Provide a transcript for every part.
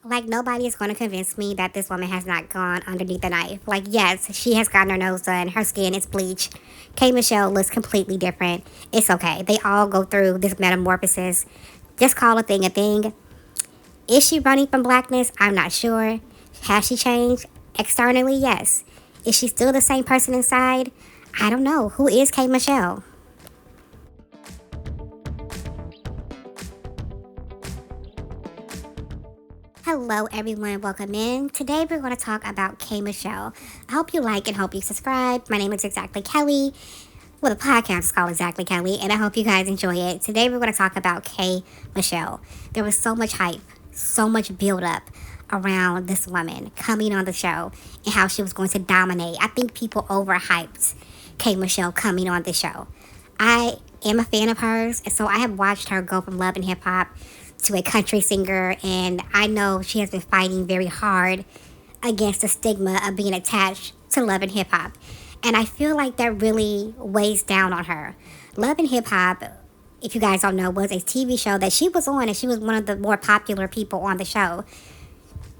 Like, nobody is going to convince me that this woman has not gone underneath the knife. Like, yes, she has gotten her nose done. Her skin is bleached. KMichelle looks completely different. It's okay. They all go through this metamorphosis. Just call a thing a thing. Is she running from blackness? I'm not sure. Has she changed? Externally, yes. Is she still the same person inside? I don't know. Who is KMichelle? Hello, everyone. Welcome in. Today, we're going to talk about KMichelle. I hope you like and hope you subscribe. My name is Exactly Kelly. Well, the podcast is called Exactly Kelly, and I hope you guys enjoy it. Today, we're going to talk about KMichelle. There was so much hype, so much build up around this woman coming on the show and how she was going to dominate. I think people overhyped KMichelle coming on the show. I am a fan of hers, and so I have watched her go from love and hip hop to a country singer, and I know she has been fighting very hard against the stigma of being attached to love and hip hop. And I feel like that really weighs down on her. Love and Hip Hop, if you guys don't know, was a TV show that she was on, and she was one of the more popular people on the show.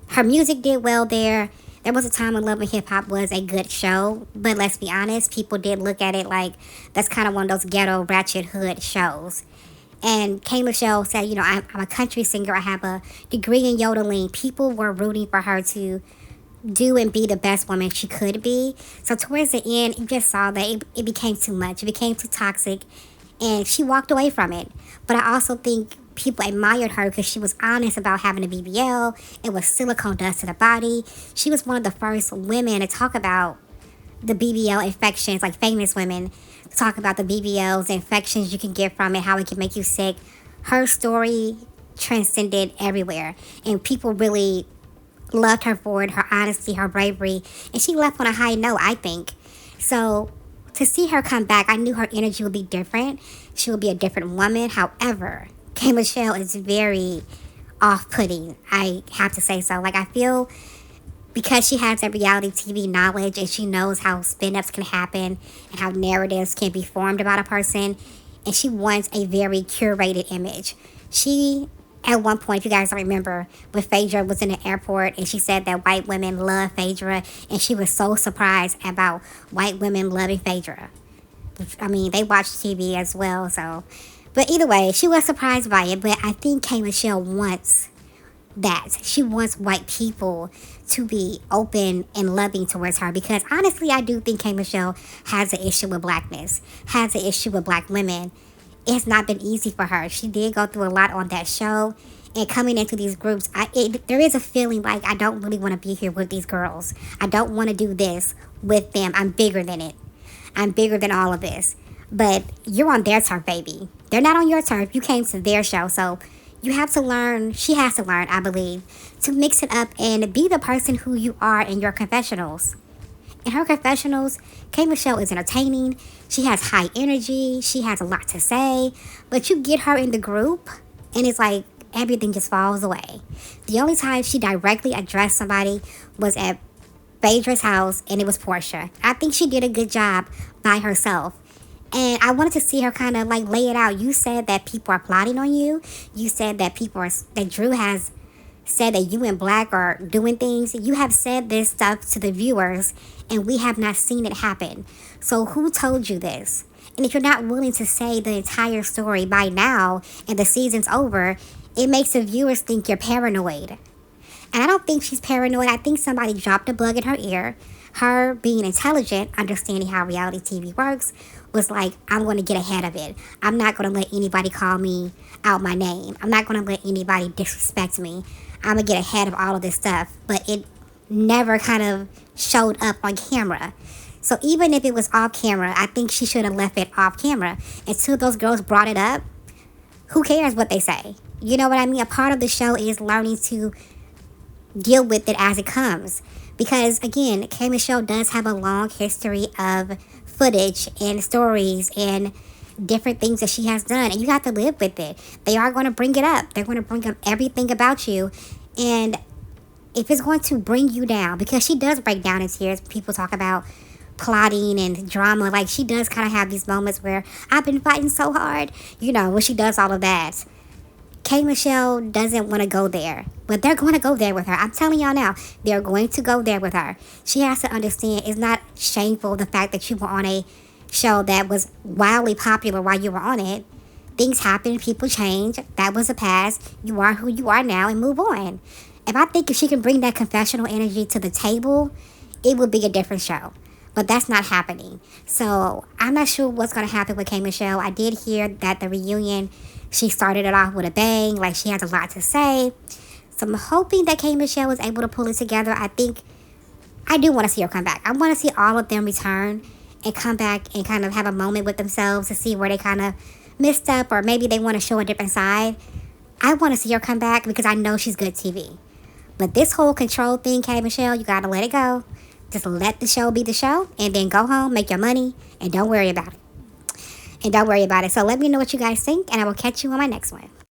Her music did well there. There was a time when Love and Hip Hop was a good show, but let's be honest, people did look at it like that's kind of one of those ghetto ratchet hood shows. And KMichelle said, I'm a country singer. I have a degree in yodeling. People were rooting for her to do and be the best woman she could be. So towards the end, you just saw that it became too much. It became too toxic. And she walked away from it. But I also think people admired her because she was honest about having a BBL. It was silicone dust to the body. She was one of the first women to talk about the BBL infections, like famous women talk about the BBLs, infections you can get from it, how it can make you sick. Her story transcended everywhere, and people really loved her for it, her honesty, her bravery, and she left on a high note, I think. So to see her come back, I knew her energy would be different. She would be a different woman. However, KMichelle is very off-putting, I have to say so. Like, I feel because she has that reality TV knowledge and she knows how spin-ups can happen and how narratives can be formed about a person, and she wants a very curated image. She, at one point, if you guys don't remember, when Phaedra was in the airport and she said that white women love Phaedra, and she was so surprised about white women loving Phaedra. I mean, they watch TV as well, so. But either way, she was surprised by it, but I think KMichelle wants that. She wants white people to be open and loving towards her, because honestly, I do think KMichelle has an issue with blackness, has an issue with black women. It's not been easy for her. She did go through a lot on that show, and coming into these groups, there is a feeling like I don't really want to be here with these girls. I don't want to do this with them. I'm bigger than it. I'm bigger than all of this. But you're on their turf, baby. They're not on your turf. You came to their show, so you have to learn, she has to learn, I believe, to mix it up and be the person who you are in your confessionals. In her confessionals, KMichelle is entertaining. She has high energy. She has a lot to say. But you get her in the group, and it's like everything just falls away. The only time she directly addressed somebody was at Phaedra's house, and it was Portia. I think she did a good job by herself. And I wanted to see her kind of like lay it out. You said that people are plotting on you. You said that that Drew has said that you and Black are doing things. You have said this stuff to the viewers, and we have not seen it happen. So who told you this? And if you're not willing to say the entire story by now and the season's over, it makes the viewers think you're paranoid. And I don't think she's paranoid. I think somebody dropped a bug in her ear. Her being intelligent, understanding how reality TV works, was like, I'm going to get ahead of it. I'm not going to let anybody call me out my name. I'm not going to let anybody disrespect me. I'm going to get ahead of all of this stuff. But it never kind of showed up on camera. So even if it was off camera, I think she should have left it off camera. Until those girls brought it up, who cares what they say? You know what I mean? A part of the show is learning to deal with it as it comes. Because, again, KMichelle does have a long history of footage and stories and different things that she has done. And you have to live with it. They are going to bring it up. They're going to bring up everything about you. And if it's going to bring you down, because she does break down in tears. People talk about plotting and drama. Like, she does kind of have these moments where I've been fighting so hard. When she does all of that. KMichelle doesn't want to go there, but they're going to go there with her. I'm telling y'all now, they're going to go there with her. She has to understand it's not shameful the fact that you were on a show that was wildly popular while you were on it. Things happen, people change. That was the past. You are who you are now and move on. I think if she can bring that confessional energy to the table, it would be a different show. But that's not happening. So I'm not sure what's going to happen with KMichelle. I did hear that the reunion, she started it off with a bang. Like, she has a lot to say. So I'm hoping that KMichelle is able to pull it together. I do want to see her come back. I want to see all of them return and come back and kind of have a moment with themselves to see where they kind of messed up, or maybe they want to show a different side. I want to see her come back because I know she's good TV. But this whole control thing, KMichelle, you got to let it go. Just let the show be the show, and then go home, make your money, and don't worry about it. So let me know what you guys think, and I will catch you on my next one.